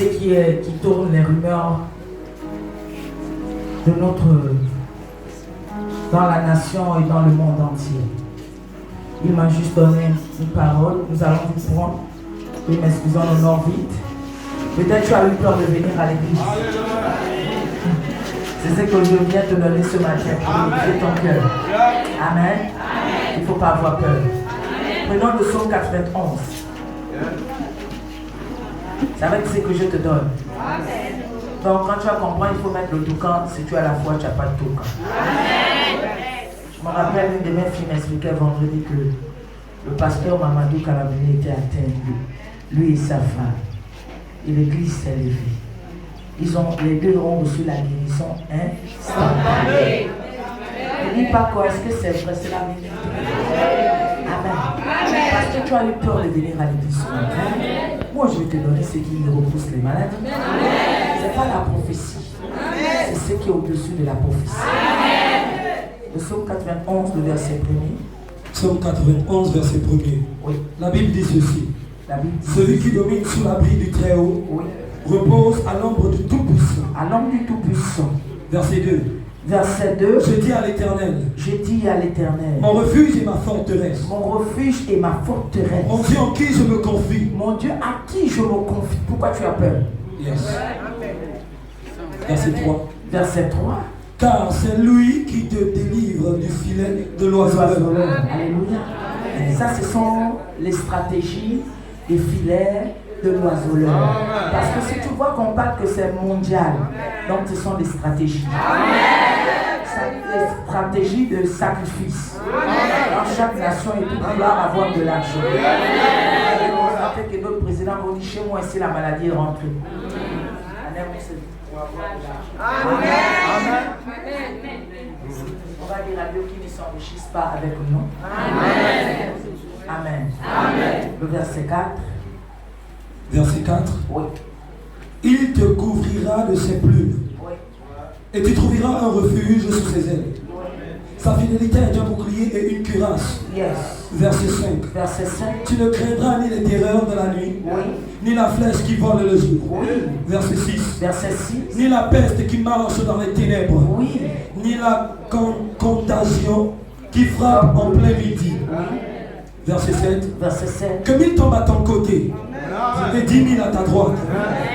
qui tourne les rumeurs de dans la nation et dans le monde entier. Il m'a juste donné une parole. Nous allons vous prendre. Oui, m'excusons, on honore vite. Peut-être tu as eu peur de venir à l'église. C'est ce que je viens te donner ce matin pour ouvrir ton cœur. Amen. Il ne faut pas avoir peur. Prenons le psaume 91. Ça va être ce que je te donne. Donc quand tu vas comprendre, il faut mettre le toucan. Si tu as la foi, tu n'as pas de toucan. Je me rappelle, une de mes filles m'expliquait vendredi que le pasteur Mamadou Kalabini était atteint, lui et sa femme. Et l'église s'est levée. Les deux ont reçu la guérison instantanée. Ne dis pas quoi, est-ce que c'est vrai, c'est la vérité. Amen. Parce que tu as eu peur de venir à l'église ce matin. Moi, je vais te donner ce qui repousse les malades. Ce n'est pas la prophétie. C'est ce qui est au-dessus de la prophétie. Le psaume 91, le verset 1er. Psaume 91, verset 1er. Oui. La Bible dit ceci. La Bible dit celui qui domine sous l'abri du Très-Haut, oui, repose à l'ombre du Tout-Puissant. À l'ombre du Tout-Puissant. Verset 2. Verset 2. Je dis à l'Éternel. Je dis à l'Éternel. Mon refuge et ma forteresse. Mon refuge et ma forteresse. Mon Dieu en qui je me confie. Mon Dieu à qui je me confie. Pourquoi tu as peur? Yes. Verset 3. Verset 3. Car c'est lui qui te délivre du filet de l'oiseleur. Alléluia. Et ça, ce sont les stratégies des filets de l'oiseleur. Parce que si tu vois qu'on parle que c'est mondial, donc ce sont des stratégies. Des stratégies de sacrifice. Dans chaque nation, il peut vouloir avoir de l'argent. Et on a fait que notre président nous dit chez moi, ici la maladie est rentrée. Amen. On va dire à Dieu qui ne s'enrichissent pas avec nous. Amen. Amen. Amen. Le verset 4. Verset 4. Oui. Il te couvrira de ses plumes. Oui. Et tu trouveras un refuge sous ses ailes. Oui. Sa fidélité est un bouclier et une cuirasse. Yes. Verset 5. Verset 5. Tu ne craindras ni les terreurs de la nuit, Oui. ni la flèche qui vole le jour. Oui. Verset 6. Verset 6. Ni la peste qui marche dans les ténèbres. Oui. Ni la contagion qui frappe en plein midi. Oui. Verset 7. Verset 7. Que 1000 tombent à ton côté et 10 000 à ta droite,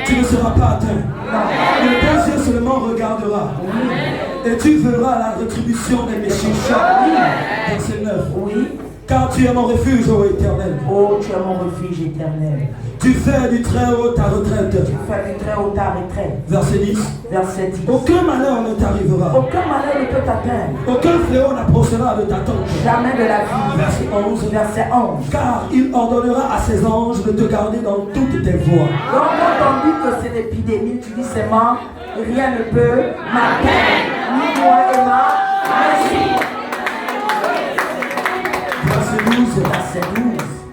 tu ne seras pas atteint. Et ton Dieu seulement regardera. Et tu verras la rétribution des méchants. Verset 9. Oui. Car tu es mon refuge, ô Éternel. Oh, tu es mon refuge éternel. Tu fais du Très-Haut ta retraite. Tu fais du Très-Haut ta retraite. Verset 10. Verset 10. Aucun malheur ne t'arrivera. Aucun malheur ne peut t'atteindre. Aucun fléau n'approchera de ta tente. Jamais de la vie. Verset 11. Verset 11. Car il ordonnera à ses anges de te garder dans toutes tes voies. Donc quand on dit que c'est l'épidémie, tu dis c'est mort, rien ne peut m'atteindre. Ni moi et ma merci. Verset 12. Verset 12.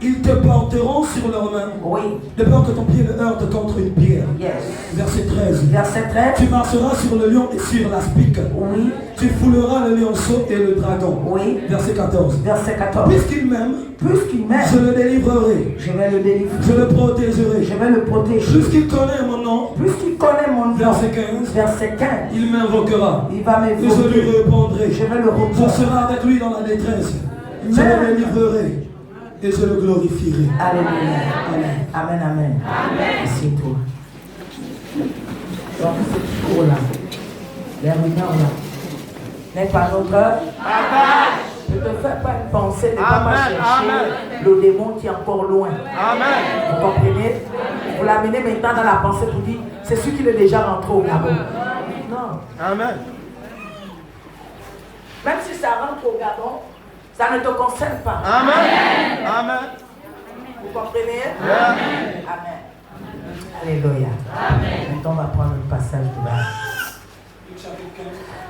Ils te porteront sur leurs mains. Oui. De peur que ton pied ne heurte contre une pierre. Yes. Verset 13. Verset 13. Tu marcheras sur le lion et sur l'aspic. Oui. Tu fouleras le lionceau et le dragon. Oui. Verset 14. Verset 14. Puisqu'il m'aime, Puisqu'il m'aime, je le délivrerai. je vais le délivrer. Je le protégerai. Je vais le protéger. Puisqu'il connaît mon nom. Puisqu'il connaît mon nom. Verset 15. Verset 15. Il m'invoquera. Il va Et je m'évoquer. lui répondrai. Je vais le Je répondre. serai avec lui dans la détresse. Je le délivrerai. Et je le glorifierai. Alléluia. Amen. Amen, amen. Assieds-toi. Donc, ce cours-là, les rumeurs là, n'est pas notre attache. Ne te fais pas une pensée, ne va pas chercher le démon qui est encore loin. Amen. Vous comprenez? Vous l'amenez maintenant dans la pensée pour dire, c'est celui qui est déjà rentré au Gabon. Non. Amen. Même si ça rentre au Gabon, ça ne te concerne pas. Amen. Amen. Vous comprenez? Amen. Amen. Alléluia. Amen. Maintenant, on va prendre le passage de là.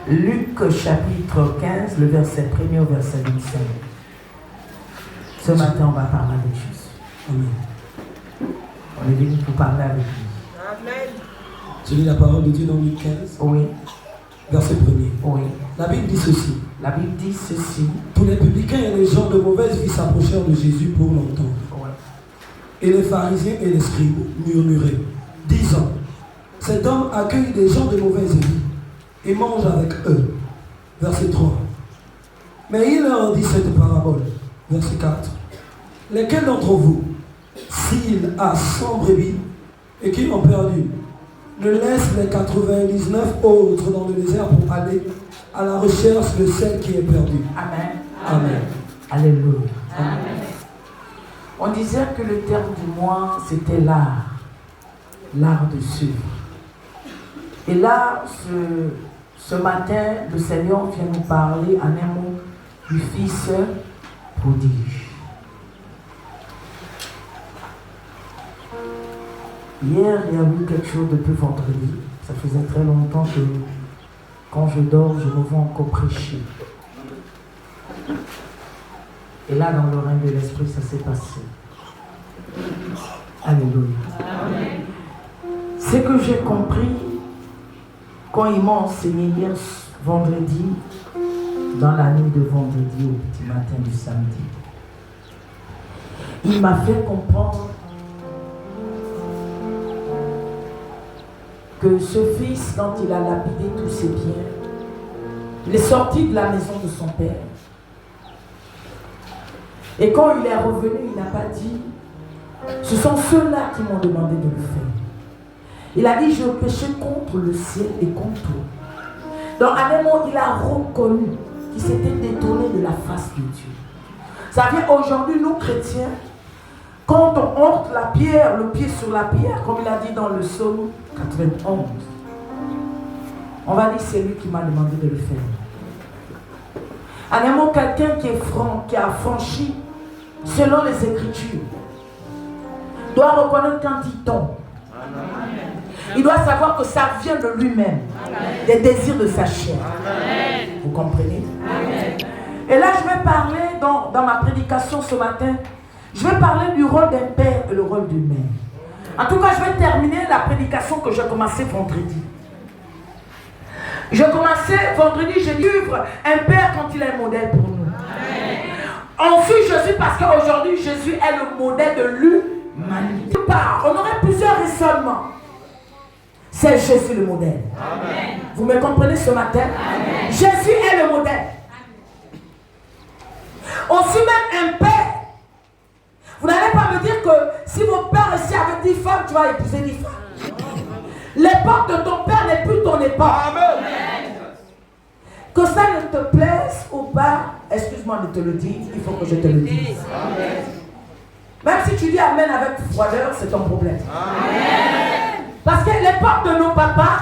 Luc chapitre 15, le verset 1er au verset 25. Ce matin, on va parler avec Jésus. Amen. On est venu pour parler avec lui. Amen. Je lis la parole de Dieu dans Luc 15, Oui, verset 1er. oui. La Bible dit ceci. La Bible dit ceci. Tous les publicains et les gens de mauvaise vie s'approchèrent de Jésus pour l'entendre. Ouais. Et les pharisiens et les scribes murmuraient, disant, cet homme accueille des gens de mauvaise vie et mange avec eux. Verset 3. Mais il leur dit cette parabole. Verset 4. Lesquels d'entre vous, s'il a 100 brebis et qu'il en perd une, ne laisse les 99 autres dans le désert pour aller à la recherche de celle qui est perdue? Amen. Amen. Alléluia. Amen. On disait que le terme du mois, c'était l'art. L'art de suivre. Et là, ce matin, le Seigneur vient nous parler en un mot du Fils prodige. Hier, il y a eu quelque chose depuis vendredi. Ça faisait très longtemps que quand je dors, je me vois encore prêcher. Et là, dans le règne de l'Esprit, ça s'est passé. Alléluia. Amen. Ce que j'ai compris quand il m'a enseigné hier vendredi, dans la nuit de vendredi au petit matin du samedi, il m'a fait comprendre que ce fils, quand il a lapidé tous ses biens, il est sorti de la maison de son père. Et quand il est revenu, il n'a pas dit, ce sont ceux-là qui m'ont demandé de le faire. Il a dit, je péchais contre le ciel et contre toi. Donc à un moment, il a reconnu qu'il s'était détourné de la face de Dieu. Ça vient aujourd'hui, nous chrétiens, quand on ôte la pierre, le pied sur la pierre, comme il a dit dans le psaume 91, on va dire, c'est lui qui m'a demandé de le faire. À un moment, quelqu'un qui est franc, qui a franchi selon les Écritures, doit reconnaître quand il tombe. Il doit savoir que ça vient de lui-même, des désirs de sa chair. Vous comprenez? Et là, je vais parler dans ma prédication ce matin, je vais parler du rôle d'un père et le rôle d'une mère. En tout cas, je vais terminer la prédication que j'ai commencée vendredi. J'ai commencé vendredi, je livre un père quand il est un modèle pour nous. On suit Jésus parce qu'aujourd'hui, Jésus est le modèle de l'humanité. On aurait plusieurs raisonnements. C'est Jésus le modèle. Amen. Vous me comprenez ce matin? Amen. Jésus est le modèle. Aussi même un père. Vous n'allez pas me dire que si mon père ici avec 10 femmes, tu vas épouser 10 femmes. L'époque de ton père n'est plus ton époque. Amen. Que ça ne te plaise ou pas, excuse-moi de te le dire, il faut que je te le dise. Amen. Même si tu dis Amen avec froideur, c'est ton problème. Amen. Parce que l'époque de nos papas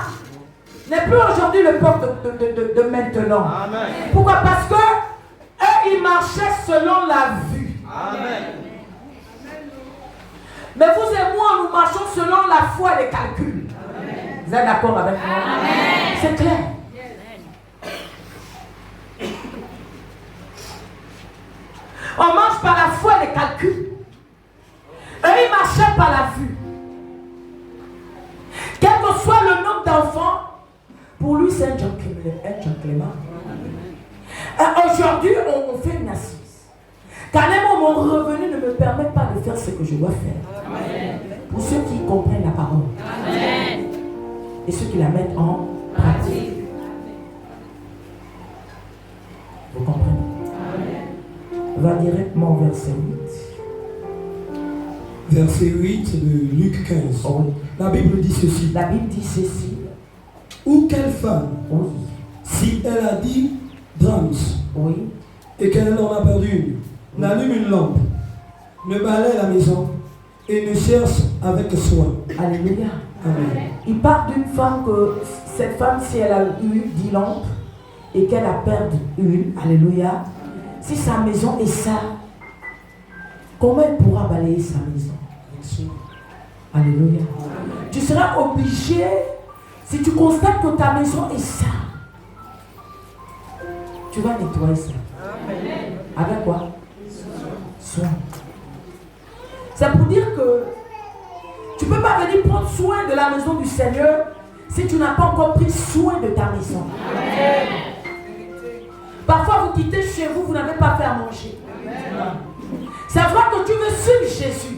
n'est plus aujourd'hui l'époque de maintenant. Amen. Pourquoi? Parce que eux, ils marchaient selon la vue. Amen. Mais vous et moi, nous marchons selon la foi et les calculs. Amen. Vous êtes d'accord avec moi? Amen. C'est clair. On marche par la foi et les calculs. Eux, ils marchaient par la vue. Quel que soit le nombre d'enfants, pour lui, c'est un gentleman. Aujourd'hui, on fait une assise. Car même mon revenu ne me permet pas de faire ce que je dois faire. Amen. Pour ceux qui comprennent la parole. Amen. Et ceux qui la mettent en pratique. Vous comprenez? Amen. On va directement au verset 8. Verset 8 de Luc 15. Oh oui. La Bible dit ceci. La Bible dit ceci. Ou quelle femme, Oui. si elle a 10 drams, Oui. et qu'elle en a perdu une, n'allume une lampe, ne balaie la maison et ne cherche avec soin. Alléluia. Amen. Il parle d'une femme que cette femme, si elle a eu 10 lampes et qu'elle a perdu une, alléluia, si sa maison est sale, comment elle pourra balayer sa maison? Alléluia. Tu seras obligé, si tu constates que ta maison est sale, tu vas nettoyer ça. Amen. Avec quoi? Soin. C'est pour dire que tu ne peux pas venir prendre soin de la maison du Seigneur si tu n'as pas encore pris soin de ta maison. Amen. Parfois vous quittez chez vous, vous n'avez pas fait à manger. Amen. C'est vrai que tu veux suivre Jésus.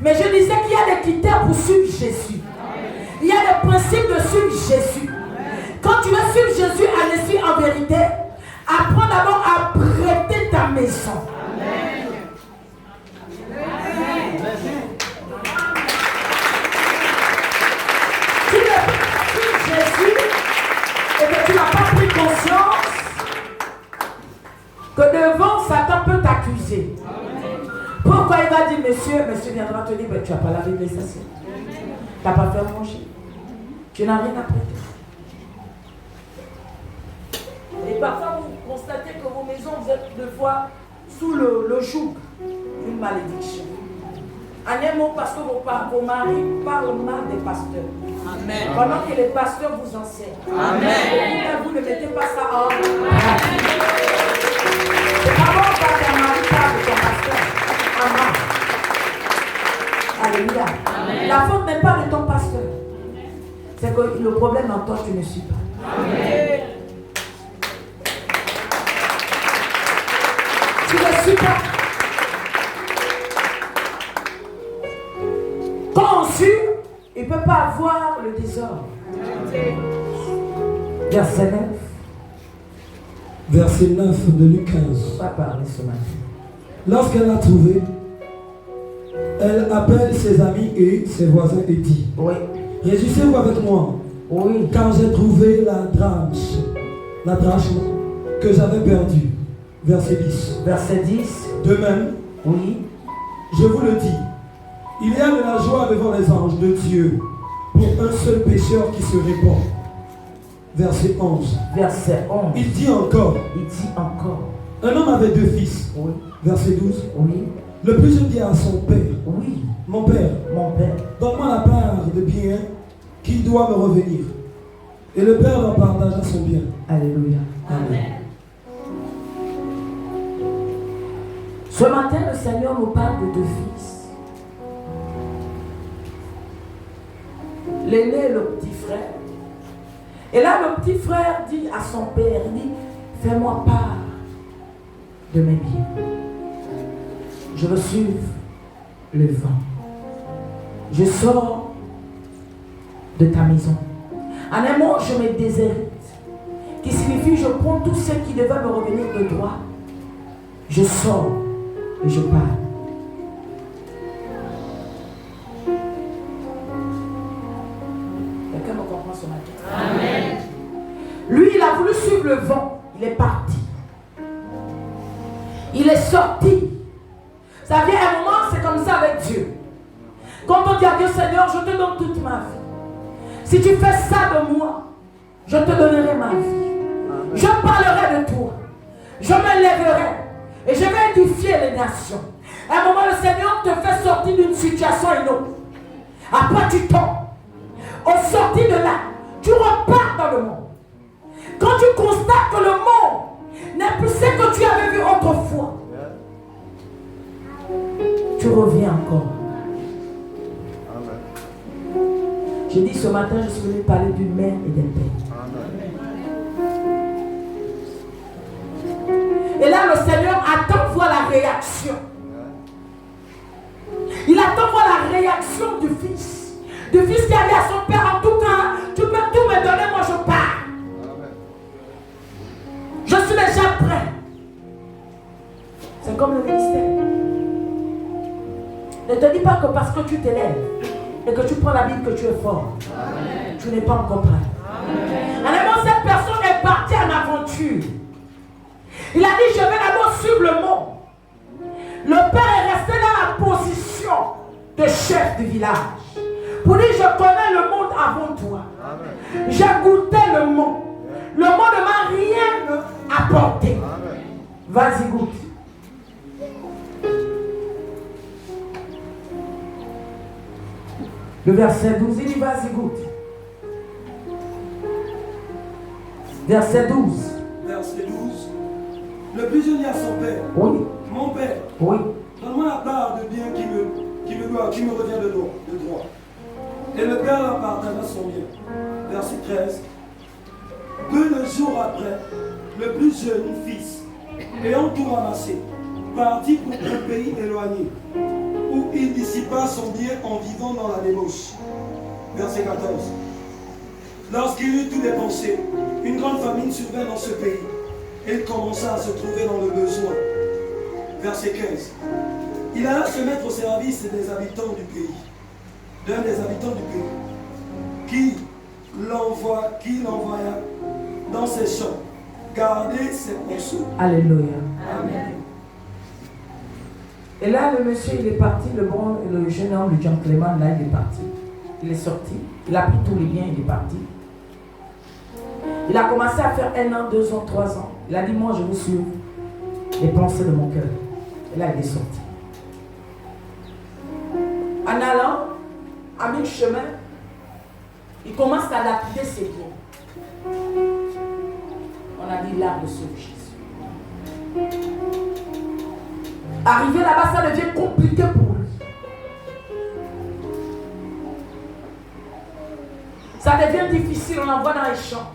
Mais je disais qu'il y a des critères pour suivre Jésus. Amen. Il y a des principes suivre Jésus. Quand tu veux suivre Jésus à l'esprit en vérité, apprends d'abord à prêter ta maison. Tu ne peux pas suivre Jésus et que tu n'as pas pris conscience que devant Satan peut t'accuser. Pourquoi il va dire, monsieur viendra te dire, ben, tu n'as pas lavé les assiettes. Tu n'as pas fait manger. Tu n'as rien à prêter. Et parfois, vous constatez que vos maisons, vous êtes deux fois sous le joug d'une malédiction. En un mot, parce que vos maris parlent mal des pasteurs. Amen. Pendant que les pasteurs vous enseignent. Amen. Vous ne mettez pas ça en pratique. C'est d'abord quand un mari parle de ton pasteur. Amen. Alléluia. Amen. La faute n'est pas de ton pasteur. C'est que le problème en toi, tu ne suis pas. Amen. Tu ne suis pas. Quand on suit, il ne peut pas avoir le désordre. Verset 9. Verset 9 de Luc 15. On va parler ce matin. Lorsqu'elle l'a trouvé, elle appelle ses amis et ses voisins et dit, oui. Réjouissez-vous avec moi, oui. car j'ai trouvé la drachme que j'avais perdue. Verset 10. Verset 10. De même, oui. Je vous le dis, il y a de la joie devant les anges de Dieu pour un seul pécheur qui se répand. Verset 11. Verset 11. Il dit encore. Un homme avait 2 fils. Oui. Verset 12. Oui. Le plus jeune dit à son père. Oui. Mon père. Donne-moi la part de bien qui doit me revenir. Et le père leur partagea son bien. Alléluia. Amen. Ce matin, le Seigneur nous parle de 2 fils. L'aîné et le petit frère. Et là, le petit frère dit à son père, il dit, fais-moi part de mes biens. Je veux suivre le vent. Je sors de ta maison. En un mot, je me déshérite. Qui signifie, je prends tout ce qui devait me revenir de droit. Je sors et je pars. Quelqu'un me comprend ce matin? Amen. Lui, il a voulu suivre le vent. Il est parti. Il est sorti. Ça vient un moment, c'est comme ça avec Dieu. Quand on dit à Dieu, Seigneur, je te donne toute ma vie. Si tu fais ça de moi, je te donnerai ma vie. Je parlerai de toi. Je me lèverai. Et je vais édifier les nations. À un moment, le Seigneur te fait sortir d'une situation à une autre. Après, tu tombes. Au sorti de là, tu repars dans le monde. Quand tu constates que le monde n'est plus ce que tu avais vu autrefois, tu reviens encore. Je dis ce matin, je suis venu parler d'une mère et d'un père. Et là, le Seigneur attend voir la réaction. Il attend voir la réaction du fils. Du fils qui a dit à son père, en tout cas, tu peux tout me donner, moi je pars. Je suis déjà prêt. C'est comme le ministère. Ne te dis pas que parce que tu t'élèves et que tu prends la Bible que tu es fort. Amen. Tu n'es pas encore prêt. Alors, cette personne est partie en aventure. Il a dit, je vais d'abord suivre le monde. Le père est resté dans la position de chef du village. Pour dire, je connais le monde avant toi. J'ai goûté le monde. Le monde ne m'a rien apporté. Vas-y, goûte. Le verset 12, il dit, vas-y, goûte. Verset 12. Verset 12. Le plus jeune dit à son père. Oui. Mon père. Oui. Donne-moi la part de bien qui me revient de droit. Et le père leur partagea son bien. Verset 13. Peu de jours après, le plus jeune fils, ayant tout ramassé, partit pour un pays éloigné, où il dissipa son bien en vivant dans la débauche. Verset 14. Lorsqu'il eut tout dépensé, une grande famine survint dans ce pays. Et il commença à se trouver dans le besoin. Verset 15. Il alla se mettre au service des habitants du pays, d'un des habitants du pays, qui l'envoya dans ses champs, garder ses morceaux. Alléluia. Amen. Et là, le monsieur, il est parti, le jeune homme, le gentleman, là, il est parti. Il est sorti, il a pris tous les biens, il est parti. Il a commencé à faire 1 an, 2 ans, 3 ans. Il a dit, moi, je vous suis les pensées de mon cœur. Et là, il est sorti. En allant, à mi-chemin, il commence à lapider ses biens. On a dit l'arbre de Jésus. Arrivé là-bas, ça devient compliqué pour lui. Ça devient difficile, on l'envoie dans les champs.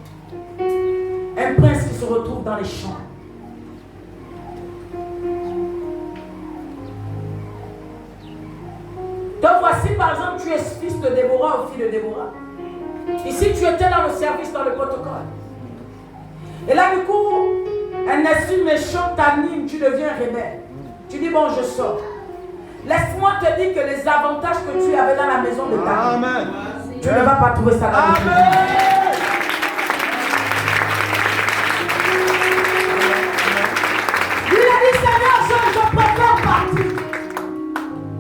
Un prince qui se retrouve dans les champs. Donc voici par exemple, tu es fils de Déborah ou fille de Déborah. Ici tu étais dans le service, dans le protocole. Et là du coup, un esprit méchant t'anime, tu deviens rebelle. Tu dis bon je sors. Laisse-moi te dire que les avantages que tu avais dans la maison de ta vie, tu ne vas pas trouver ça dans le monde. Il a dit Seigneur, je préfère partir.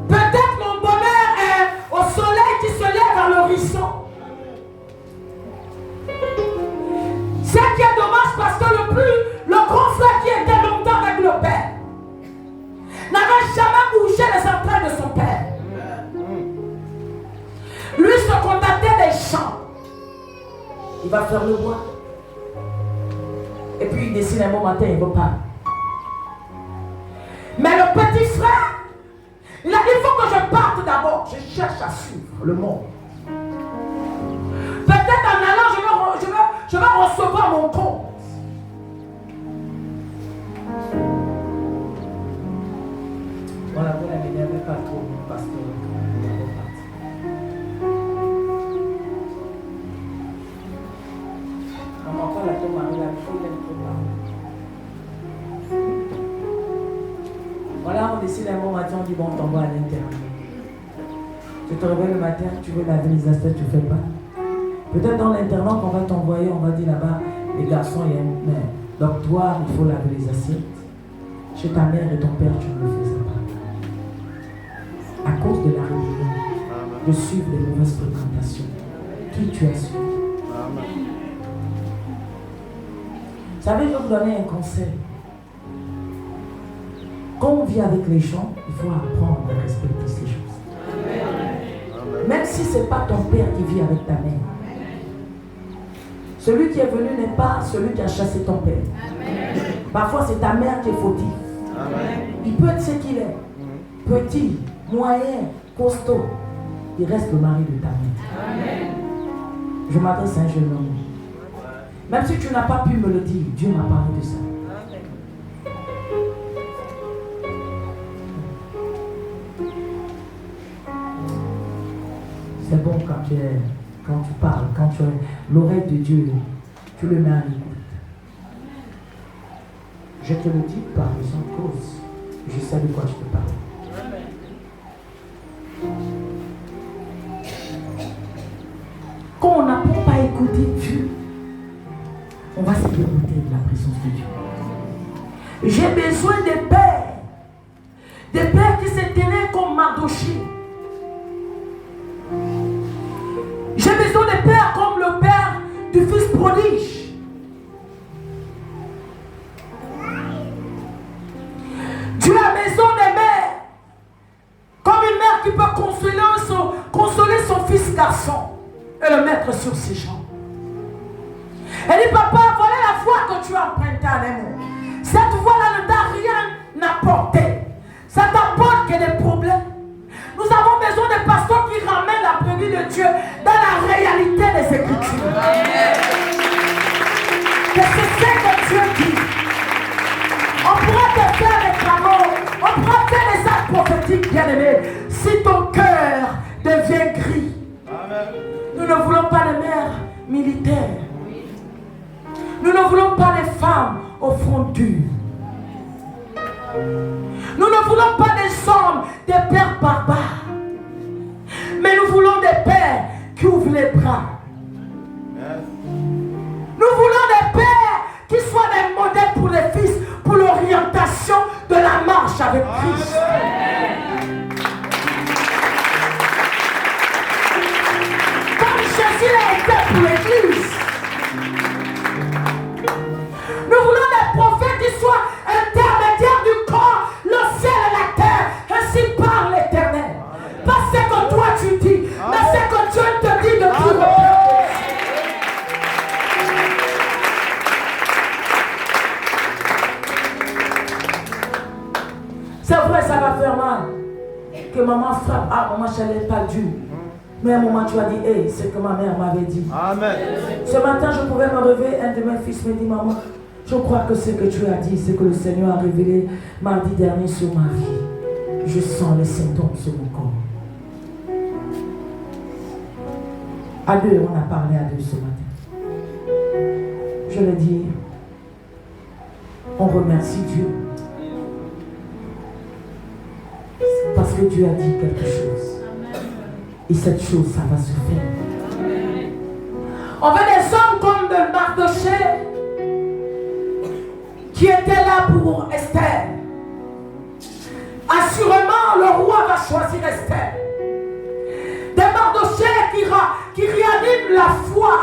Peut-être mon bonheur est au soleil qui se lève à l'horizon. Ce qui est dommage parce que le grand frère qui était longtemps avec le père n'avait jamais bougé les entrailles de son père. Lui se contentait des champs. Il va faire le bois. Et puis il décide un bon matin, il repart. Mais le petit frère, il a dit, il faut que je parte d'abord. Je cherche à suivre le monde. Peut-être en allant, je vais recevoir mon compte. Voilà, vous ne m'énervez pas trop, pasteur. Maman, quand la tombe Marie, la faut l'aime trop pas. Voilà, on décide un bon matin, on dit bon, on t'envoie à l'interne. Tu te réveilles le matin, tu veux laver les assiettes, tu ne fais pas. Peut-être dans l'internat qu'on va t'envoyer, on va dire là-bas, les garçons, il y a un dortoir, il faut laver les assiettes. Chez ta mère et ton père, tu ne le faisais pas. À cause de la rébellion, de suivre les mauvaises fréquentations. Qui tu as suivi? Vous savez, je vais vous donner un conseil. Quand on vit avec les gens, il faut apprendre à respecter ces choses. Même si ce n'est pas ton père qui vit avec ta mère. Celui qui est venu n'est pas celui qui a chassé ton père. Parfois, c'est ta mère qui est fautive. Il peut être ce qu'il est. Petit, moyen, costaud. Il reste le mari de ta mère. Je m'adresse à un jeune homme. Même si tu n'as pas pu me le dire, Dieu m'a parlé de ça. C'est bon quand tu parles, quand tu as l'oreille de Dieu, tu le mets à l'écoute. Je te le dis par raison de cause. Je sais de quoi je te parle. Quand on n'apprend pas à écouter Dieu, on va se dérouter de la présence de Dieu. J'ai besoin des pères qui se tenaient comme Mardochée. J'ai besoin des pères comme le père du fils prodige. Dieu a besoin des mères, comme une mère qui peut consoler son fils garçon et le mettre sur ses jambes. Elle dit, papa, voilà la foi que tu as empruntée à l'amour. Cette foi-là ne t'a rien apporté. Ça t'apporte que des problèmes. Nous avons besoin de pasteurs qui ramènent la prévue de Dieu dans la réalité des Écritures. Que c'est ce que Dieu dit. On pourra te faire des travaux, on pourra faire des actes prophétiques, bien-aimés, si ton cœur devient gris. Amen. Nous ne voulons pas de mères militaires. Nous ne voulons pas des femmes au front dur. Nous ne voulons pas des hommes, des pères barbares. Mais nous voulons des pères qui ouvrent les bras. Nous voulons des pères qui soient des modèles pour les fils, pour l'orientation de la marche avec Christ. Comme Jésus l'a été pour l'Église. Nous voulons des prophètes qui soient intermédiaires du corps, le ciel et la terre. Ainsi parle l'Éternel. Pas ce que toi tu dis, mais ce que Dieu te dit de tout le peuple. C'est vrai, ça va faire mal. Que maman frappe, ah, maman, je n'ai pas dû. Mais à un moment, tu as dit, hey, c'est ce que ma mère m'avait dit. Amen. Ce matin, je pouvais me réveiller, un de mes fils me dit, maman, je crois que ce que tu as dit, c'est que le Seigneur a révélé mardi dernier sur ma vie. Je sens les symptômes sur mon corps. À deux, on a parlé à deux ce matin. Je lui ai dit, on remercie Dieu. Parce que Dieu a dit quelque chose. Et cette chose, ça va se faire. On veut des hommes comme de Mardoché qui étaient là pour Esther. Assurément, le roi va choisir Esther. Des Mardoché qui réaniment la foi.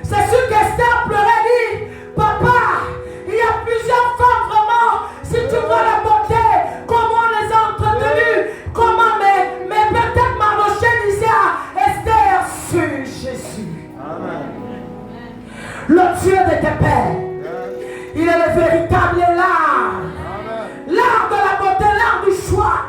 C'est sûr qu'Esther pleurait, dit, papa, il y a plusieurs femmes vraiment. Si tu vois la beauté, comment on les a entretenues, comment, mais peut-être Mardoché disait à Esther, sur Jésus. Amen. Le Dieu de tes pères, il est le véritable l'art. L'art de la beauté, l'art du choix.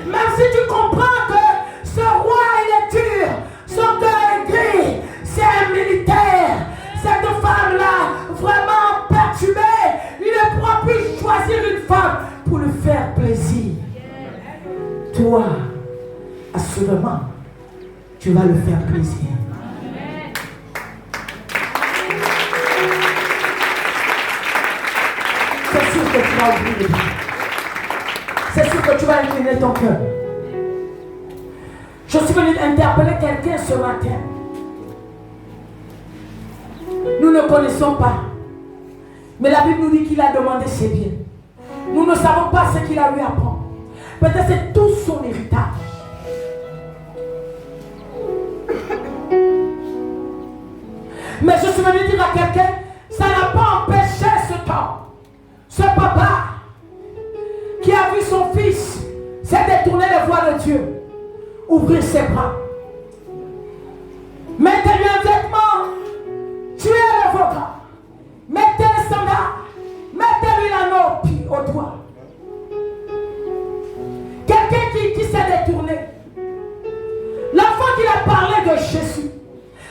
Même si tu comprends que ce roi, il est dur, son cœur est gris, c'est un militaire. Cette femme-là, vraiment perturbée, il ne pourra plus choisir une femme pour lui faire plaisir. Toi, assurément, tu vas lui faire plaisir. C'est sûr que tu vas ouvrir les bras. C'est sûr que tu vas incliner ton cœur. Je suis venu interpeller quelqu'un ce matin. Nous ne connaissons pas. Mais la Bible nous dit qu'il a demandé ses biens. Nous ne savons pas ce qu'il a eu à prendre. Peut-être c'est tout son héritage. Mais je suis venu dire à quelqu'un, ça n'a pas empêché cet homme, ce papa, qui a vu son fils s'est détourné les voies de Dieu, ouvrir ses bras. Mettez-lui un vêtement, tuez l'avocat, mettez le sandal, mettez-lui l'anneau au doigt. Quelqu'un qui s'est détourné. L'enfant qui a parlé de Jésus.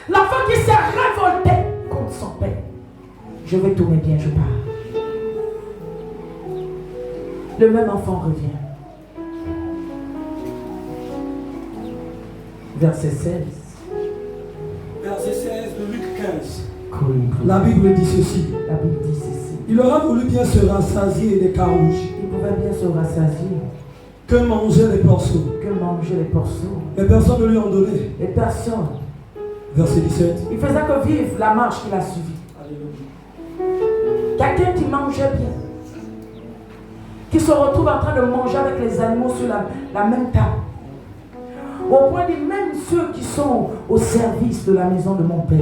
L'enfant qui s'est révolté contre son père. Je vais tourner bien, je pars. Le même enfant revient. Verset 16. Verset 16 de Luc 15. La Bible dit ceci. La Bible dit ceci. Il aura voulu bien se rassasier des carouges. Il pouvait bien se rassasier. Que manger les porceaux. Que manger les porceaux. Mais personne ne lui en donnait. Les personnes. Verset 17. Il faisait que vivre la marche qu'il a suivie. Quelqu'un qui mangeait bien. Qui se retrouve en train de manger avec les animaux sur la même table. Au point de même ceux qui sont au service de la maison de mon Père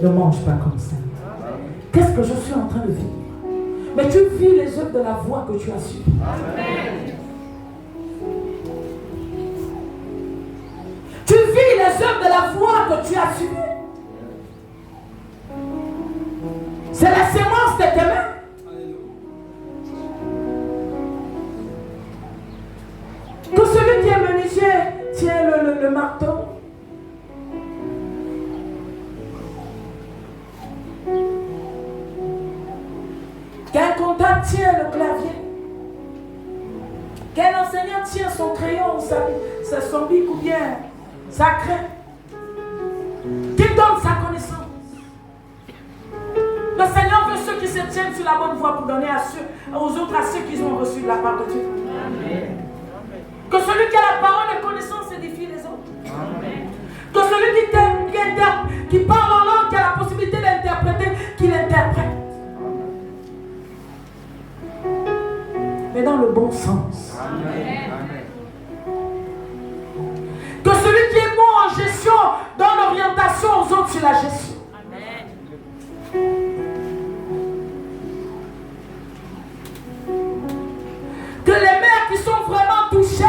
ne mangent pas comme ça. Qu'est-ce que je suis en train de vivre? Mais tu vis les œuvres de la voie que tu as suivie. Tu vis les œuvres de la voie que tu as suivie. C'est la sémence de tes mains. Que celui qui est menuisier tient le marteau. Qu'un comptable tient le clavier. Qu'un enseignant tient son crayon, son bic ou bien sa craie. Qu'il donne maintiennent sur la bonne voie pour donner aux autres, à ceux qui ont reçu de la part de Dieu. Amen. Que celui qui a la parole de connaissance édifie les autres. Amen. Que celui qui parle en langue, qui a la possibilité d'interpréter, qu'il interprète. Mais dans le bon sens. Amen. Que celui qui est bon en gestion, dans l'orientation aux autres sur la gestion. Amen. Que les mères qui sont vraiment touchées,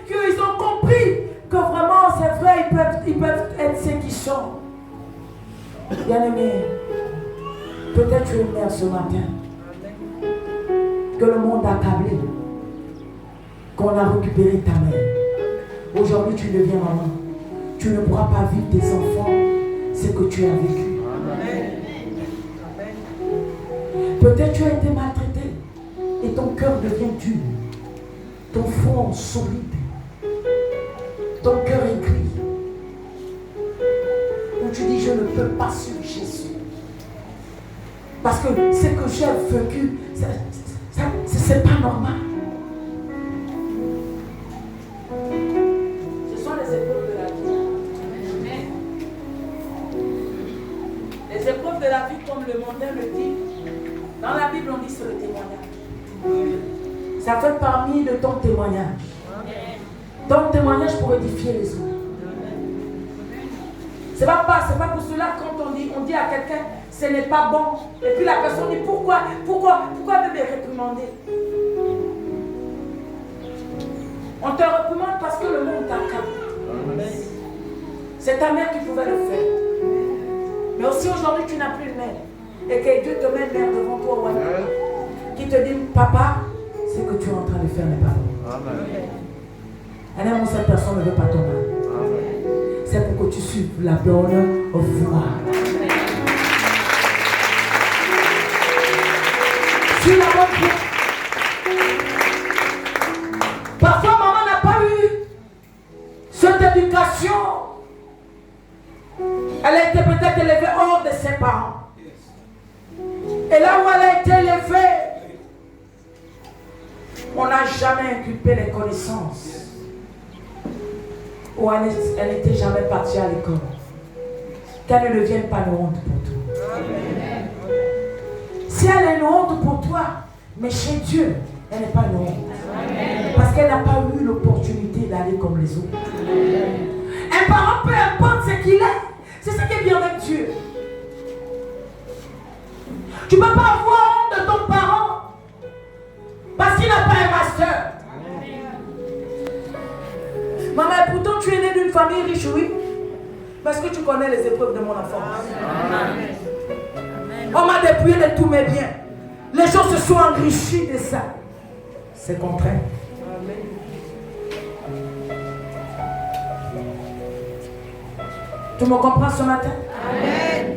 qu'ils ont compris que vraiment c'est vrai, ils peuvent être ceux qui sont. Bien-aimé, peut-être tu es mère ce matin, que le monde a accablé, qu'on a récupéré ta mère. Aujourd'hui tu deviens maman. Tu ne pourras pas vivre tes enfants ce que tu as vécu. Peut-être tu as été maltraité et ton cœur devient dur. Ton front solide. Ton cœur est gris. Où tu dis je ne peux pas suivre Jésus. Parce que ce que j'ai vécu, c'est pas normal. Ce sont les épreuves de la vie. Les épreuves de la vie, comme le mondain le dit, dans la Bible on dit c'est le témoignage. Ça fait parmi de ton témoignage. Ton témoignage pour édifier les autres. C'est pas pour cela quand on dit à quelqu'un ce n'est pas bon. Et puis la personne dit pourquoi me réprimander? On te réprimande parce que le monde t'accable. C'est ta mère qui pouvait le faire. Mais aussi aujourd'hui tu n'as plus de mère. Et que Dieu te met mère devant toi, ouais, qui te dit papa, ce que tu es en train de faire n'est pas bon. Amen. Cette personne ne veut pas ton mal. C'est pour que tu suives la bonne voie. Suis la bonne voie. Parfois, maman n'a pas eu cette éducation. Elle a été peut-être élevée hors de ses parents. Et là où elle a été élevée, on n'a jamais inculpé les connaissances. Ou elle n'était jamais partie à l'école. Qu'elle ne devienne pas une honte pour toi. Amen. Si elle est une honte pour toi, mais chez Dieu, elle n'est pas une honte. Amen. Parce qu'elle n'a pas eu l'opportunité d'aller comme les autres. Amen. Un parent, peu importe ce qu'il est, c'est ce qui est bien avec Dieu. Tu ne peux pas avoir honte de ton parent parce qu'il n'a pas un master. Maman, pourtant tu es né d'une famille riche, oui. Parce que tu connais les épreuves de mon enfance. Amen. On m'a dépouillé de tous mes biens. Les gens se sont enrichis de ça. C'est contraire. Tu me comprends ce matin? Amen.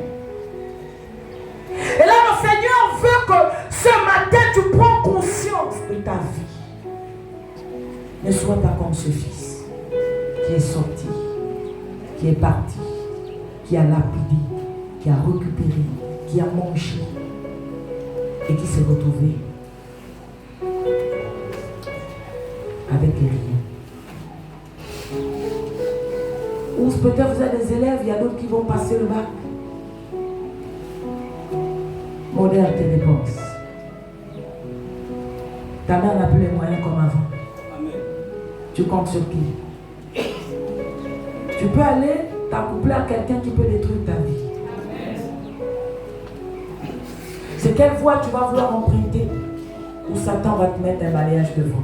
Et là, le Seigneur veut que ce matin, tu prends conscience de ta vie. Ne sois pas comme ce fils qui est sorti, qui est parti, qui a lapidé, qui a récupéré, qui a mangé et qui s'est retrouvé avec rien. Ou peut-être vous êtes des élèves, il y a d'autres qui vont passer le bac. Modère tes dépenses. Ta mère n'a plus les moyens comme avant. Amen. Tu comptes sur qui? Tu peux aller t'accoupler à quelqu'un qui peut détruire ta vie. Amen. C'est quelle voie tu vas vouloir emprunter où Satan va te mettre un balayage devant.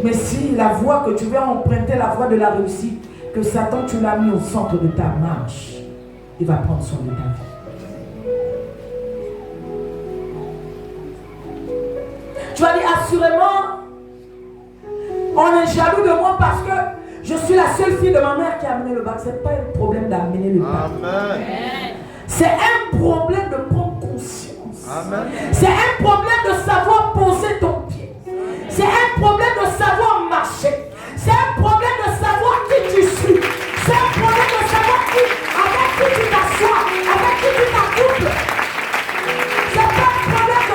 Mais si la voie que tu veux emprunter, la voie de la réussite, que Satan tu l'as mis au centre de ta marche, il va prendre soin de ta vie. Tu vas dire assurément, on est jaloux de moi parce que je suis la seule fille de ma mère qui a amené le bac. Ce n'est pas un problème d'amener le bac. Amen. C'est un problème de prendre conscience. Amen. C'est un problème de savoir poser ton pied. C'est un problème de savoir marcher. C'est un problème de savoir qui tu suis. C'est un problème de savoir avec qui tu t'assois, avec qui tu t'accouples. C'est pas un problème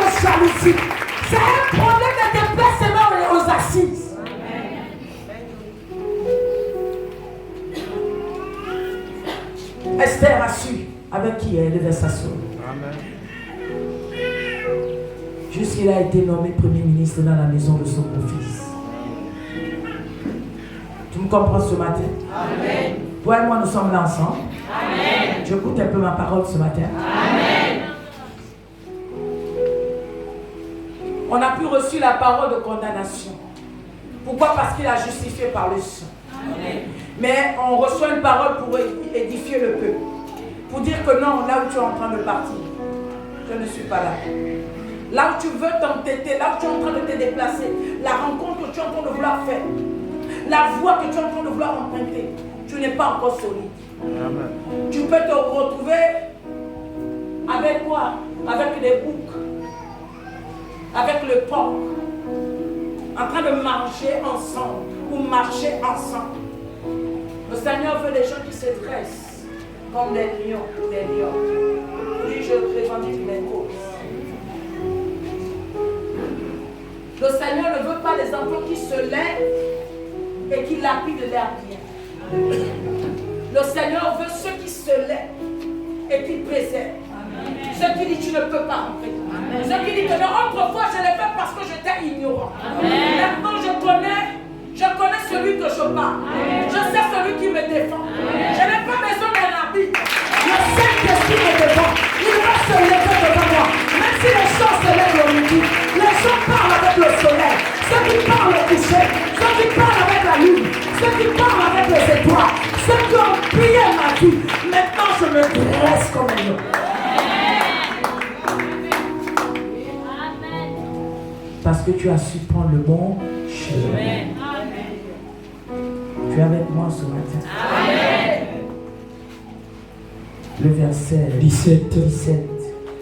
Esther a su avec qui elle devait s'asseoir. Jusqu'il a été nommé Premier ministre dans la maison de son beau-fils. Tu me comprends ce matin? Amen. Toi et moi, nous sommes là ensemble. Amen. Je goûte un peu ma parole ce matin. Amen. On a pu reçu la parole de condamnation. Pourquoi? Parce qu'il a justifié par le sang. Amen. Mais on reçoit une parole pour édifier le peuple. Pour dire que non, là où tu es en train de partir, je ne suis pas là. Là où tu veux t'entêter, là où tu es en train de te déplacer, la rencontre que tu es en train de vouloir faire, la voie que tu es en train de vouloir emprunter, tu n'es pas encore solide. Amen. Tu peux te retrouver avec quoi? Avec des boucs, avec le porc, en train de marcher ensemble ou marcher ensemble. Le Seigneur veut des gens qui se dressent comme des lions ou des lions. Oui, je revendique mes causes. Le Seigneur ne veut pas des enfants qui se lèvent et qui lapident l'air bien. Le Seigneur veut ceux qui se lèvent et qui préservent. Ceux qui disent tu ne peux pas rentrer. Ceux qui disent que non, autrefois je l'ai fait parce que j'étais ignorant. Maintenant je connais celui que je parle. Je sais celui qui me défend. Je n'ai pas besoin d'un habit. Le Saint-Esprit me défend. Il va se lever devant moi. Même si les gens se lèvent le midi, les gens parlent avec le soleil. Ceux qui parlent au coucher, ceux qui parlent avec la lune, ceux qui parlent avec les étoiles, ceux qui ont prié ma vie. Maintenant je me dresse comme un homme. Parce que tu as su prendre le bon chemin. Tu es avec moi ce matin. Amen. Le verset 17.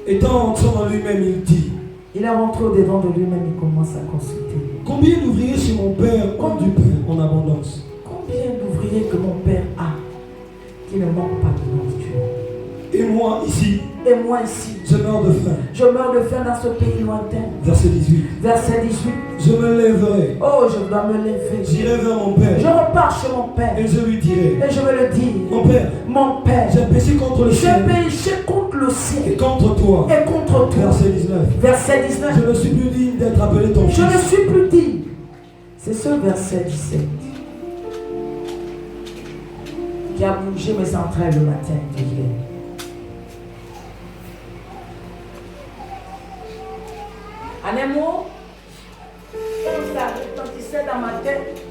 Étant entré en lui-même, il dit. Il est rentré au-devant de lui-même, il commence à consulter. Combien d'ouvriers chez mon père ont du pain en abondance? Combien d'ouvriers que mon père a qui ne manquent pas de nourriture? Et moi ici, je meurs de faim. Je meurs de faim dans ce pays lointain. Verset 18. Je me lèverai. Oh, je dois me lever. J'irai vers mon père. Je repars chez mon père. Et je lui dirai. Et je vais le dire. Mon père. J'ai péché contre le ciel. J'ai péché contre le ciel. Et contre toi. Verset 19. Je ne suis plus digne d'être appelé ton fils. Je ne suis plus digne. C'est ce verset 17 qui a bougé mes entrailles le matin d'hier. En un mot, quand ça retentissait dans ma tête,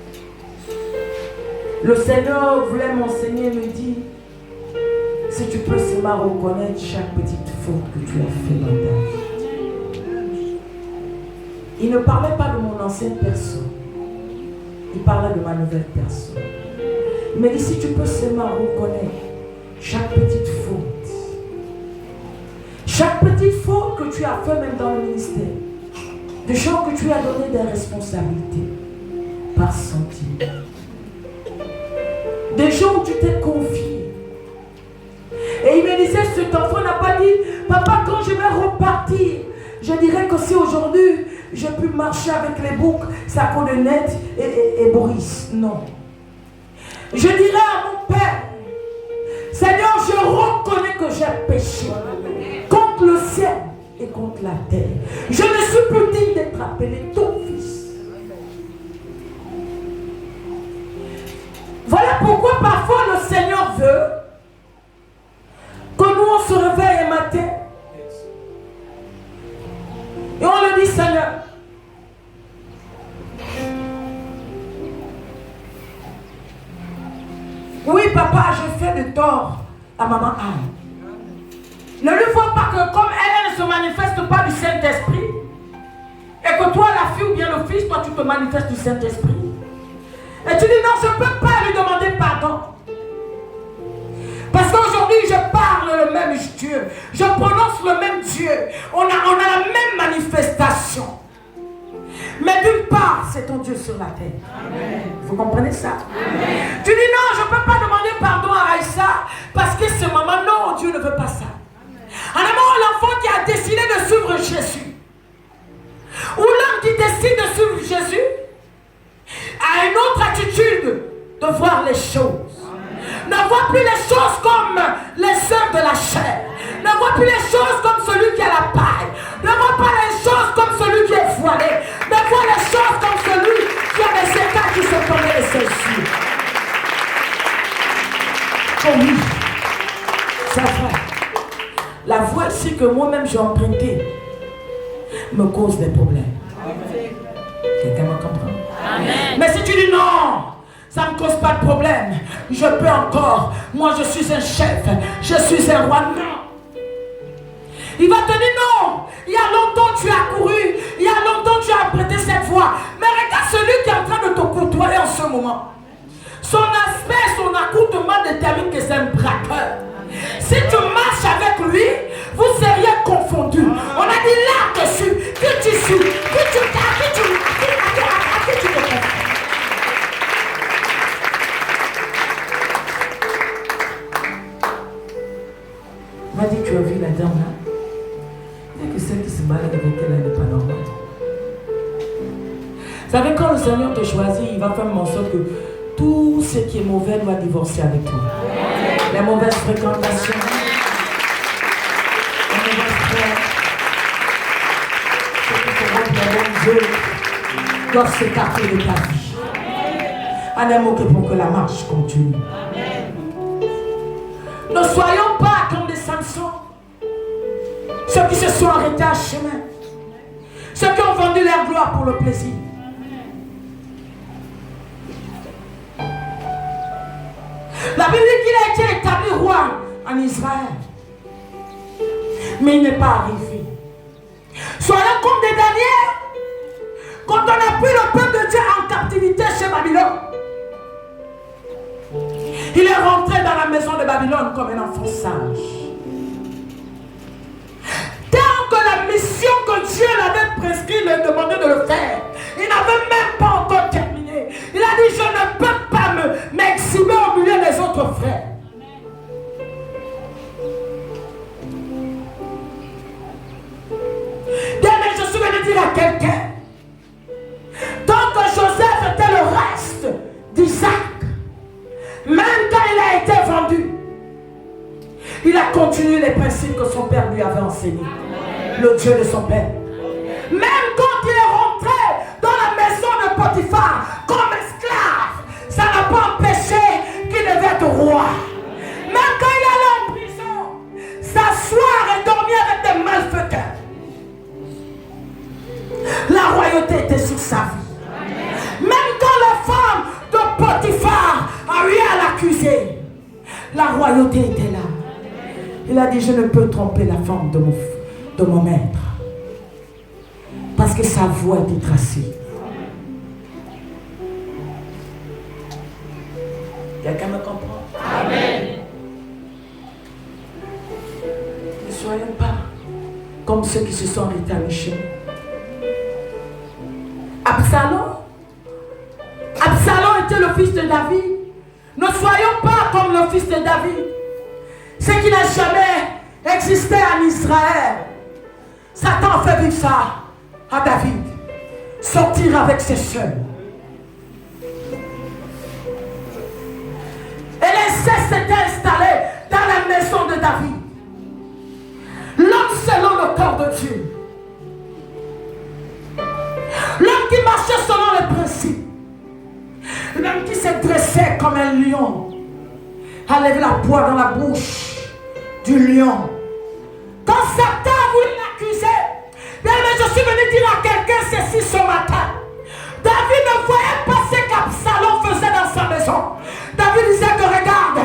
le Seigneur voulait m'enseigner, me dire, si tu peux seulement reconnaître chaque petite faute que tu as fait dans ta vie. Il ne parlait pas de mon ancienne personne, il parlait de ma nouvelle personne. Il me dit, si tu peux seulement reconnaître chaque petite faute que tu as fait même dans le ministère, des gens que tu as donné des responsabilités par sentiment, des gens où tu t'es confié. Et il me disait, cet enfant n'a pas dit, papa, quand je vais repartir, je dirais que si aujourd'hui je peux marcher avec les boucs, c'est à cause de Ned et Boris. Non. Je dirais à mon père, Seigneur, je reconnais que j'ai péché contre le ciel et contre la terre. Je ne suis plus digne d'être appelé ton fils. Voilà pourquoi parfois le Seigneur veut que nous on se réveille un matin et on le dit, Seigneur, oui papa, je fais de tort à maman Anne. Ne lui vois pas que comme elle ne se manifeste pas du Saint-Esprit, et que toi la fille ou bien le fils, toi tu te manifestes du Saint-Esprit. Et tu dis non, je ne peux pas lui demander pardon. Parce qu'aujourd'hui je parle le même Dieu, je prononce le même Dieu, on a la même manifestation. Mais d'une part, c'est ton Dieu sur la terre. Amen. Vous comprenez ça? Amen. Tu dis non, je ne peux pas demander pardon à Raïssa parce que c'est maman. Non, Dieu ne veut pas ça. En amont, l'enfant qui a décidé de suivre Jésus, ou l'homme qui décide de suivre Jésus, a une autre attitude de voir les choses. Amen. Ne voit plus les choses comme plus les choses comme celui qui a la paille. Ne vois pas les choses comme celui qui est voilé. Mais vois les choses comme celui qui a des écarts qui se connaît et celles-ci. Oh oui, c'est vrai. La voie ici que moi-même j'ai empruntée me cause des problèmes. Quelqu'un me comprend? Amen. Mais si tu dis non, ça ne me cause pas de problème, je peux encore, moi je suis un chef, je suis un roi, non. Il va te dire non, il y a longtemps tu as couru, il y a longtemps tu as emprunté cette voie, mais regarde celui qui est en train de te côtoyer en ce moment. Son aspect, son accoutrement détermine que c'est un braqueur. Si tu marches avec lui, vous seriez confondus. On a dit là-dessus, que tu suis, que tu te confonds. On m'a dit, tu as vu la dame là? Il y a que celle qui se balade avec elle, elle n'est pas normale. Vous savez, quand le Seigneur te choisit, il va faire en sorte que tout ce qui est mauvais doit divorcer avec toi. Les mauvaises fréquentations, les mauvaises frères, ceux qui te rendent les bons Dieu, doivent s'écarter de ta vie. En un mot que pour que la marche continue. Ne soyons pas comme des Samsons, ceux qui se sont arrêtés à chemin, ceux qui ont vendu leur gloire pour le plaisir. La Bible dit qu'il a été établi roi en Israël. Mais il n'est pas arrivé. Soyons comme des Daniel. Quand on a pris le peuple de Dieu en captivité chez Babylone, il est rentré dans la maison de Babylone comme un enfant sage. Tant que la mission que Dieu l'avait prescrit, lui demandait de le faire, il n'avait même pas encore terminé. Il a dit, je ne peux pas m'exhiber au milieu des autres frères. Mais je suis venu dire à quelqu'un, tant que Joseph était le reste d'Isaac, même quand il a été vendu, il a continué les principes que son père lui avait enseignés. Le Dieu de son père. Même quand il est rentré dans la maison de Potiphar comme esclave, ça n'a pas empêché qu'il devait être roi. Même quand il allait en prison, s'asseoir et dormir avec des malfaiteurs, la royauté était sur sa vie. Même quand la femme de Potiphar a eu à l'accuser, la royauté était là. Il a dit, je ne peux tromper la femme de mon maître. Parce que sa voix était tracée. Quelqu'un me comprend? Amen. Ne soyons pas comme ceux qui se sont arrêtés à mi-chemin. Absalom était le fils de David. Ne soyons pas comme le fils de David. Ce qui n'a jamais existé en Israël. Satan a fait vivre ça à David. Sortir avec ses soeurs. Et l'inceste s'était installé dans la maison de David. L'homme selon le corps de Dieu. L'homme qui marchait selon les principes. L'homme qui s'est dressé comme un lion. A levé la poire dans la bouche du lion. Quand Satan voulait l'accuser, bien, mais je suis venu dire à quelqu'un ceci ce matin. David ne voyait pas ce qu'Absalom faisait dans sa maison. David disait que regarde,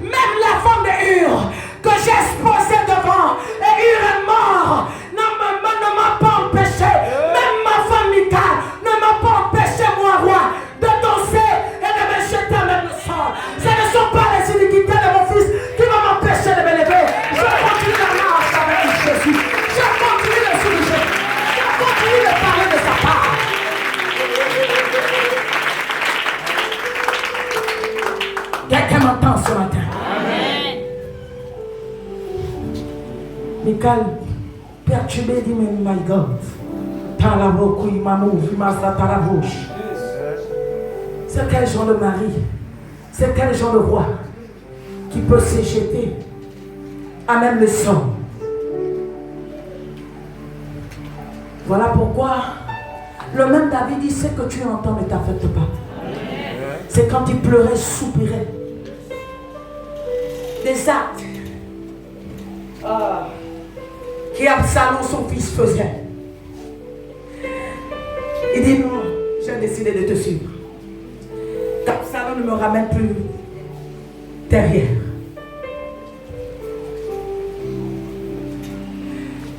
même la femme de Hur que j'ai exposée devant, et Hur est mort, ne m'a pas empêché. Même ma femme Michal ne m'a pas empêché, moi roi, de danser et de me jeter à même le sang. Ce ne sont pas les iniquités de mon fils qui vont m'empêcher de me lever. Je continue la marche avec Jésus. Je continue de sourire. Je continue de parler de sa part. Quelqu'un m'entend ce matin? Amen. Michal, perturbé, dit, mais my God. C'est quel genre de mari, c'est quel genre de roi qui peut se jeter à même le sang Voilà pourquoi le même David dit ce que tu entends ne t'affecte pas. C'est quand il pleurait, soupirait. Des actes qu'Absalom, son fils, faisait. Il dit non, j'ai décidé de te suivre. Qu'Absalom ne me ramène plus derrière.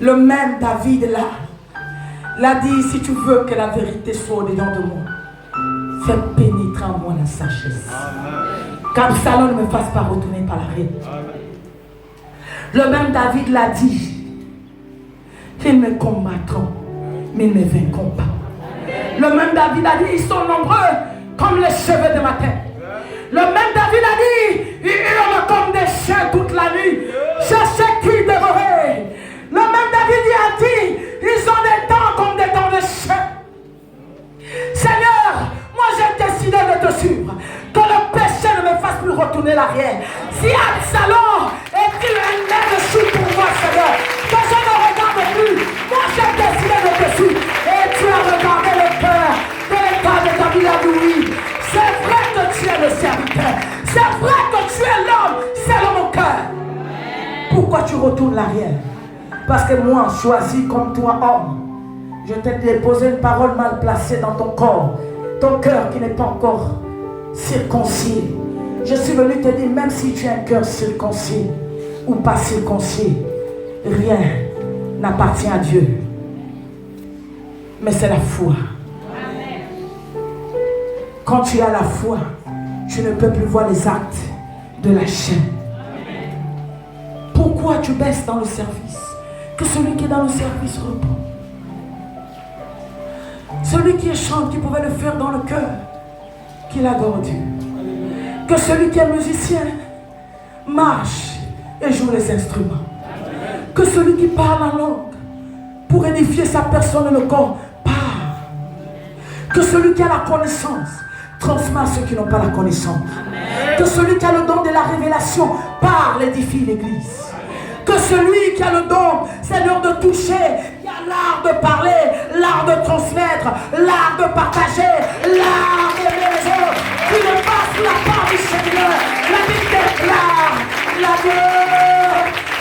Le même David là, l'a dit, si tu veux que la vérité soit au-dedans de moi, fais pénétrer en moi la sagesse. Qu'Absalom ne me fasse pas retourner par la reine. Le même David l'a dit, ils me combattront, mais ils ne me vaincront pas. Le même David a dit, ils sont nombreux comme les cheveux de ma tête. Le même David a dit, ils hurlent comme des chiens toute la nuit. Cherchez qui dévorer. Le même David a dit, ils ont des dents comme des dents de chien. Seigneur, moi j'ai décidé de te suivre. Que le péché ne me fasse plus retourner l'arrière. Si Absalom est-il un de chou pour moi, Seigneur, que je ne regarde plus. Moi j'ai décidé de te suivre. Et tu as regardé le cœur de l'état de David a dit oui. C'est vrai que tu es le serviteur. C'est vrai que tu es l'homme selon mon cœur. Pourquoi tu retournes l'arrière? Parce que moi, choisi comme toi, homme, je t'ai déposé une parole mal placée dans ton corps. Ton cœur qui n'est pas encore circoncis. Je suis venu te dire, même si tu as un cœur circoncis ou pas circoncis, rien n'appartient à Dieu. Mais c'est la foi. Quand tu as la foi, tu ne peux plus voir les actes de la chair. Pourquoi tu baisses dans le service? Que celui qui est dans le service repose. Celui qui chante, qui pouvait le faire dans le cœur, qu'il adore Dieu. Que celui qui est musicien marche et joue les instruments. Que celui qui parle en langue pour édifier sa personne et le corps parle. Que celui qui a la connaissance transmet à ceux qui n'ont pas la connaissance. Que celui qui a le don de la révélation parle, édifie l'église. Que celui qui a le don, Seigneur, de toucher, il y a l'art de parler, l'art de transmettre, l'art de partager, l'art d'aimer les autres, qui ne passe la part du Seigneur. La Bible déclare, la Dieu,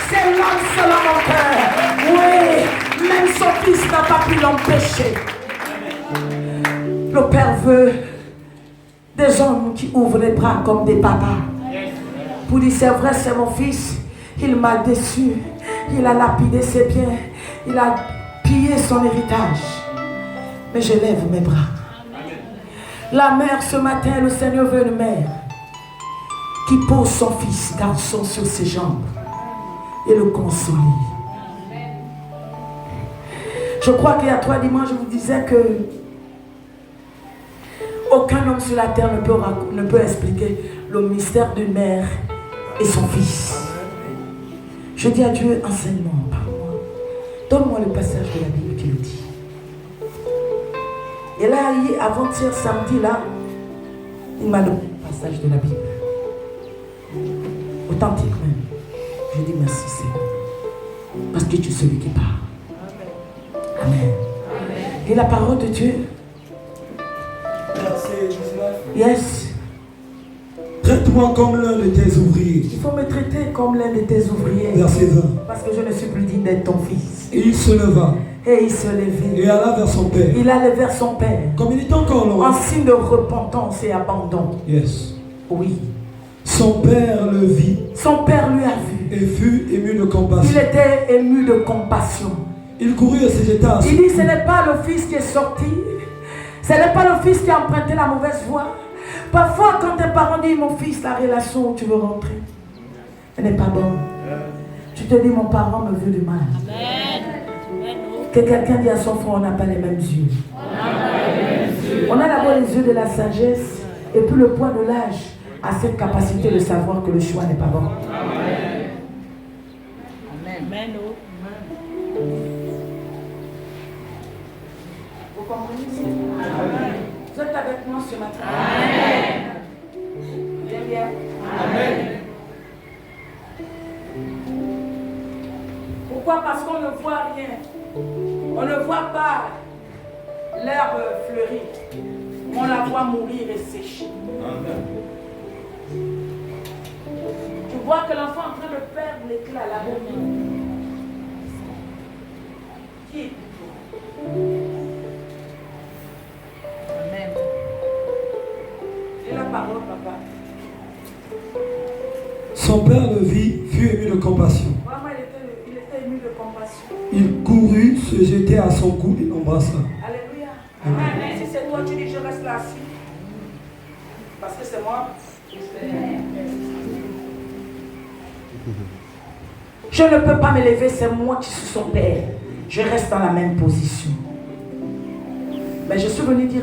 c'est l'homme selon mon cœur. Oui, même son fils n'a pas pu l'empêcher. Le Père veut des hommes qui ouvrent les bras comme des papas. Pour dire, c'est vrai, c'est mon fils. Il m'a déçu, il a lapidé ses biens, il a pillé son héritage. Mais je lève mes bras. La mère, ce matin, le Seigneur veut une mère qui pose son fils garçon sur ses jambes et le console. Je crois qu'il y a 3 dimanches, je vous disais que aucun homme sur la terre ne peut expliquer le mystère d'une mère et son fils. Je dis à Dieu, enseigne-moi, parle-moi. Donne-moi le passage de la Bible qui le dit. Et là, avant-hier, samedi, là, il m'a donné le passage de la Bible. Authentique même. Je dis merci, Seigneur. Parce que tu es celui qui parle. Amen. Et la parole de Dieu. Verset 19. Yes. Traite-moi comme l'un de tes ouvriers. Il faut me traiter comme l'un de tes ouvriers. Verset 20. Parce que je ne suis plus digne d'être ton fils. Et il se leva. Et il se levait. Et alla vers son père. Il allait vers son père. Comme il était encore En loin. signe de repentance et abandon. Yes. Oui. Son père le vit. Son père lui a vu. Et fut ému de Il compassion. était ému de compassion. Il courut et se jeta à son Il dit, cou. ce n'est pas le fils qui est sorti. Ce n'est pas le fils qui a emprunté la mauvaise voie. Parfois, quand tes parents disent, mon fils, la relation où tu veux rentrer, elle n'est pas bonne. Tu te dis, mon parent me veut du mal. Que quelqu'un dit à son frère, on n'a pas les mêmes yeux. On a d'abord les yeux de la sagesse, et puis le poids de l'âge a cette capacité de savoir que le choix n'est pas bon. Amen. Vous comprenez? Vous êtes avec moi ce matin? Amen. Bien, bien. Amen. Pourquoi? Parce qu'on ne voit rien. On ne voit pas l'herbe fleurir. On la voit mourir et sécher. Tu vois que l'enfant est en train de perdre l'éclat, la beauté. Qui est plutôt? Amen. Et la parole, papa. Son père le vit, fut ému de compassion. Vraiment, il était ému de compassion. Il courut, se jetait à son cou et l'embrassa. Alléluia. Amen. Si c'est toi, tu dis je reste là assis. Parce que c'est moi. Je ne peux pas me lever, c'est moi qui suis son père. Je reste dans la même position. Mais je suis venu dire,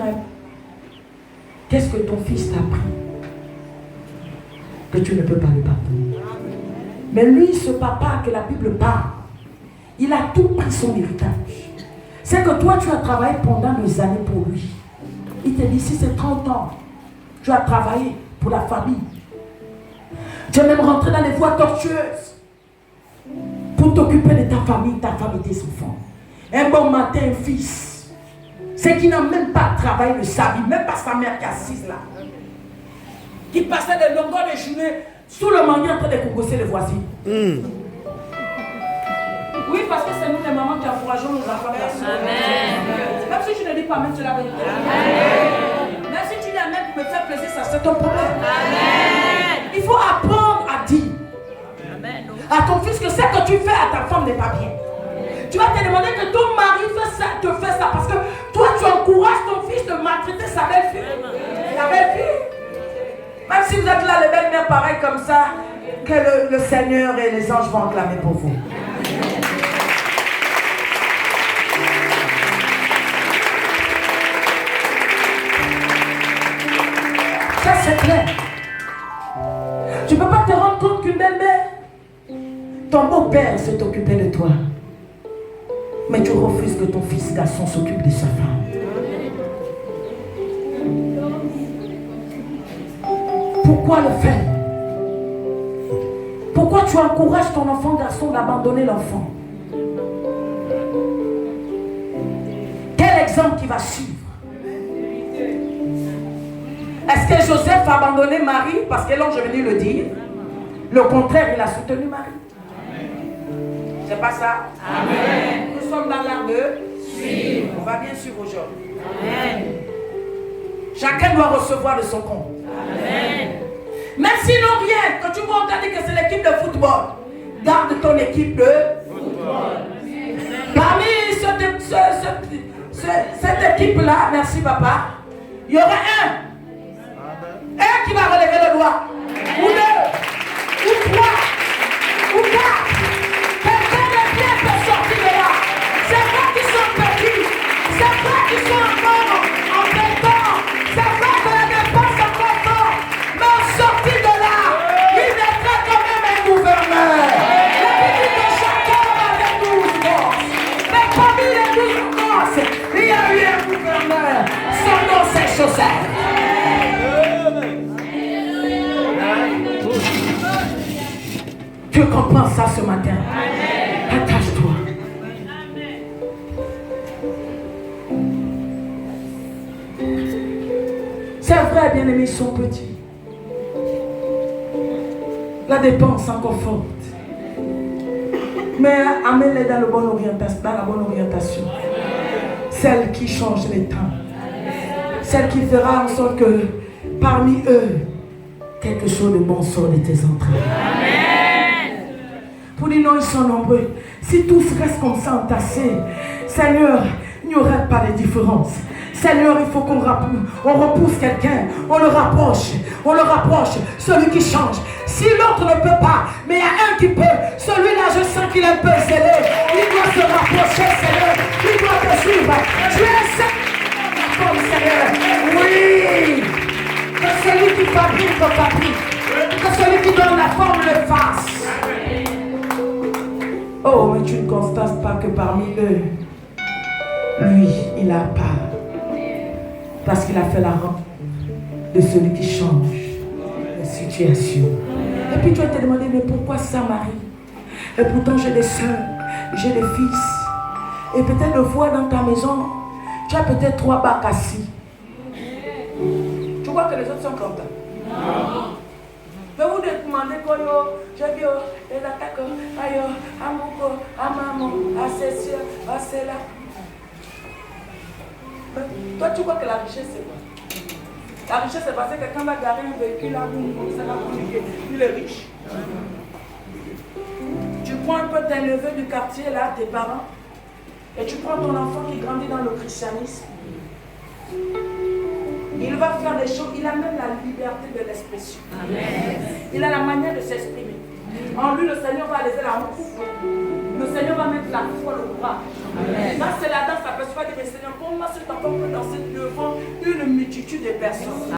qu'est-ce que ton fils t'a appris que tu ne peux pas le pardonner? Mais lui, ce papa que la Bible parle, il a tout pris son héritage. C'est que toi, tu as travaillé pendant des années pour lui. Il te dit, si c'est 30 ans, tu as travaillé pour la famille. Tu es même rentré dans les voies tortueuses pour t'occuper de ta famille, ta femme et tes enfants. Un bon matin, un fils, c'est qui n'a même pas travaillé de sa vie, même pas sa mère qui est assise là, qui passait des longueurs de journée sous le manguier en train de congosser les voisins. Oui, parce que c'est nous les mamans qui encourageons nos enfants. Amen. Même si tu ne dis pas même sur la vérité. Amen. Même si tu dis Amen pour me faire plaisir, ça c'est ton problème. Amen. Il faut apprendre à dire à ton fils que ce que tu fais à ta femme n'est pas bien. Tu vas te demander que ton mari te fait ça parce que toi tu encourages ton fils de maltraiter sa belle-fille. La belle-fille. Même si vous êtes là, les belles-mères pareilles comme ça, que le Seigneur et les anges vont acclamer pour vous. Ça c'est clair. Tu ne peux pas te rendre compte qu'une belle-mère, ton beau-père s'est occupé de toi. Mais tu refuses que ton fils garçon s'occupe de sa femme. Pourquoi le faire? Pourquoi tu encourages ton enfant garçon d'abandonner l'enfant? Quel exemple qui va suivre? Est-ce que Joseph a abandonné Marie parce que l'ange est venu le dire? Le contraire, il a soutenu Marie. C'est pas ça? Amen. Nous sommes dans l'art de suivre. On va bien suivre aujourd'hui. Amen. Chacun doit recevoir de son compte. Amen. Même s'ils n'ont rien, quand tu vois on t'a dit que c'est l'équipe de football, garde ton équipe de football. Parmi cette équipe-là, merci papa, il y aura un qui va relever le doigt, ou deux, ou trois, ou quatre. Quelqu'un de bien peut sortir de là. C'est vrai qu'ils sont petits, c'est vrai qu'ils sont encore en béton, c'est vrai que la dépense est encore fort, mais en sortie de là, il mettra quand même un gouverneur. La Bible dit que chacun avait 12 gosses, mais parmi les 12 gosses, il y a eu un gouverneur. Son nom c'est Joseph. Tu comprends ça ce matin? Attache-toi. C'est vrai, bien-aimés, ils sont petits. La dépense encore forte. Mais amène-les dans la bonne orientation. Celle qui change les temps. Celle qui fera en sorte que parmi eux, quelque chose de bon sort de tes entrailles. Pour dire non, ils sont nombreux. Si tous restent comme ça entassés, Seigneur, il n'y aurait pas de différence. Seigneur, il faut qu'on repousse quelqu'un, on le rapproche, celui qui change. Si l'autre ne peut pas, mais il y a un qui peut, celui-là, je sens qu'il est un peu zélé. Il doit se rapprocher, Seigneur. Il doit te suivre. Tu es comme Seigneur. Oui. Que celui qui fabrique fabrique. Que celui qui donne la forme le fasse. Oh, mais tu ne constates pas que parmi eux, lui, il a part. Parce qu'il a fait la rampe de celui qui change la situation. Et puis tu vas te demander, mais pourquoi ça, Marie? Et pourtant j'ai des soeurs j'ai des fils. Et peut-être le voir dans ta maison, tu as peut-être 3 bacs assis. Tu vois que les autres sont contents. Je vais vous demander quoi, j'ai vu les attaques, aïe, à mon à maman, à ses soeurs, à celle-là. Toi, tu vois que la richesse, c'est quoi? La richesse, c'est parce que quelqu'un va garer un véhicule là, ça va communiquer. Il est riche. Tu prends un peu tes neveux du quartier, là, tes parents, et tu prends ton enfant qui grandit dans le christianisme. Il va faire des choses, il a même la liberté de l'expression. Il a la manière de s'exprimer. En lui, le Seigneur va laisser la honte. Le Seigneur va mettre la foi, le courage. Là, c'est la danse, ça peut se faire dire, mais Seigneur, comment cet enfant peut danser devant une multitude de personnes?